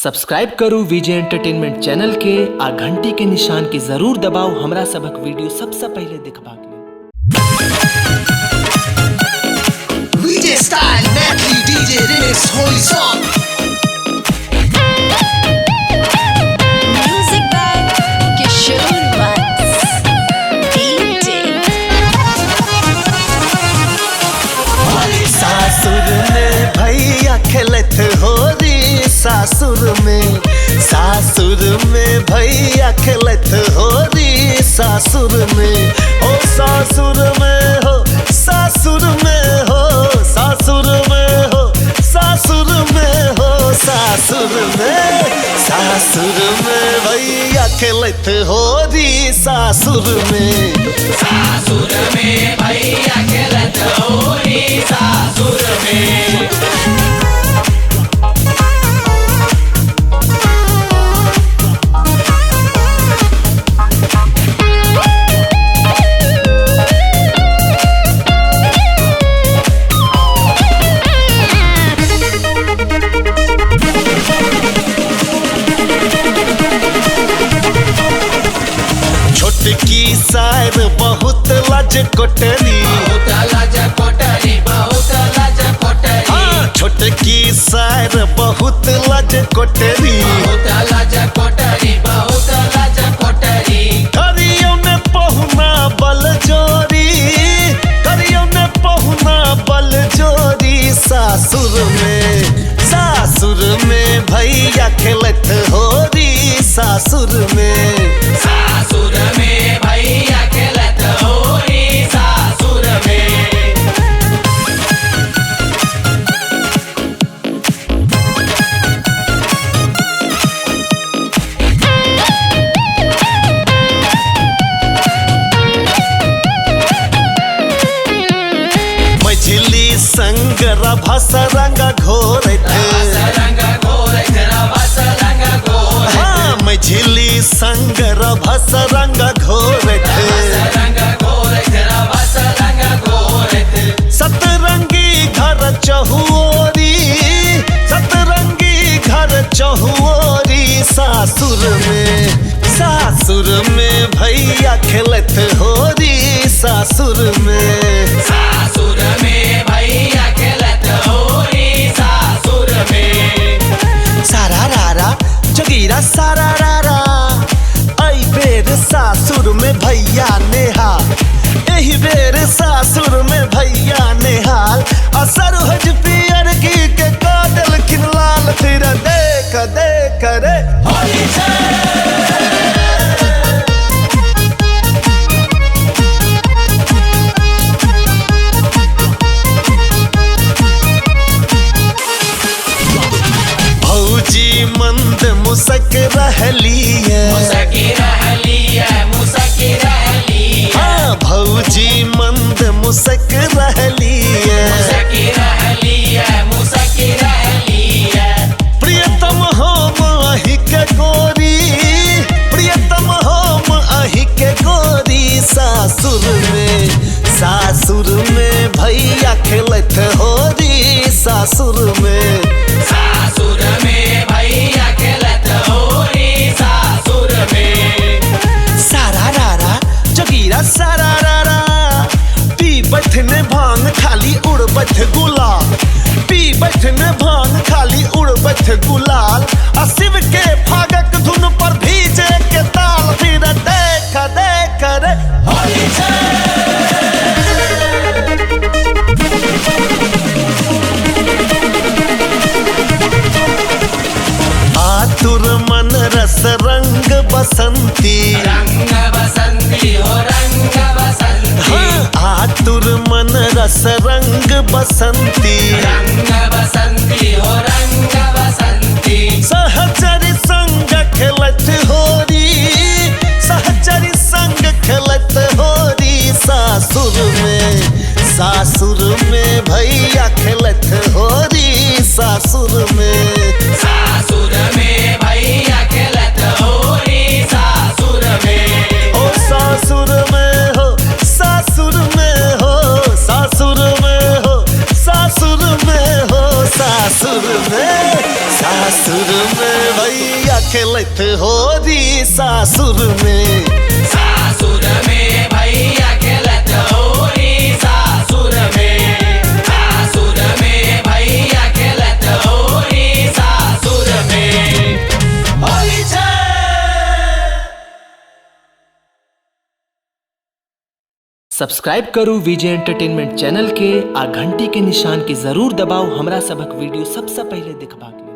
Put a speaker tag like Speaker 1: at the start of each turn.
Speaker 1: Subscribe करू विजय entertainment channel के आ घंटी के निशान के जरूर दबाओ हमरा सबक वीडियो सबसे पहले देखबाक लेल।
Speaker 2: VJ Style Medley DJ Remix Holy Song.
Speaker 3: Music by Kishore Vats. DJ
Speaker 2: सासुर में भैया खेलत होरी सासुर में भैया खेलत होरी सासुर में ओ सासुर में हो सासुर में हो सासुर में हो सासुर में हो सासुर में भैया खेलत होरी सासुर में
Speaker 4: भैया खेलत होरी सासुर में।
Speaker 2: छोटकी सार बहुत लाज कोटरी हाँ छोटकी सार बहुत लाज कोटरी करियो ने पहुना बल जोरी करियो ने पहुना बल जोरी सासुर में भैया खेलत होरी सासुर में
Speaker 4: भैया खेलत होरी सासुर में।
Speaker 2: मझली संग रभस रंग घोरत हाँ मझली संग रभस रंग घोरत सतरंगी घर चहुओरी सतरंगी घर चहुओरी सासुर में भैया खेलत होरी सासुर में
Speaker 4: भैया खेलत होरी सासुर में।
Speaker 2: सारा रारा जोगीरा सारा रारा आई बेर सासुर में भैया नेहाल एही बेर सासुर में भैया नेहाल असर हज पियर की के कादल खिलाल फिर देख देख रे
Speaker 4: होली
Speaker 2: भौजी मंद मुसक रहली हाँ भौजी मंद मुसक रहली प्रियतम हम अहि के गोरी प्रियतम हम अहि के गोरी सासुर में भैया खेलत होरी सासुर में
Speaker 4: भैया खेलत होरी सासुर में।
Speaker 2: सारा रारा जोगीरा सारा रारा पी बैठने भांग खाली उड़ बैठ गुलाल पी बैठने भांग खाली उड़ बैठ गुलाल आ शिव के फागक धुन पर भीजे के ताल फिर देख देख रे
Speaker 4: होली
Speaker 2: आतुर मन रस रंग बसंती
Speaker 4: रंग बसंती हो रंग बसंती
Speaker 2: हाँ आतुर मन रस रंग बसंती
Speaker 4: रंग बसंती हो रंग बसंती।
Speaker 2: सहचरी संग खेलत होरी सहचरी संग खेलत होरी सासुर में भैया खेलत होरी सासुर में
Speaker 4: भैया खेलत होरी सासुर में।
Speaker 2: ओ सासुर में हो सासुर में हो सासुर में हो सासुर में हो सासुर में खेलत होरी सासुर में।
Speaker 4: सासुर में भैया खेलत होरी सासुर में। सासुर में भैया खेलत होरी सासुर में। होली छे।
Speaker 1: सब्सक्राइब करू विजय एंटरटेनमेंट चैनल के आ घंटी के निशान के जरूर दबाओ हमरा सबक वीडियो सबसे पहले देखबा के।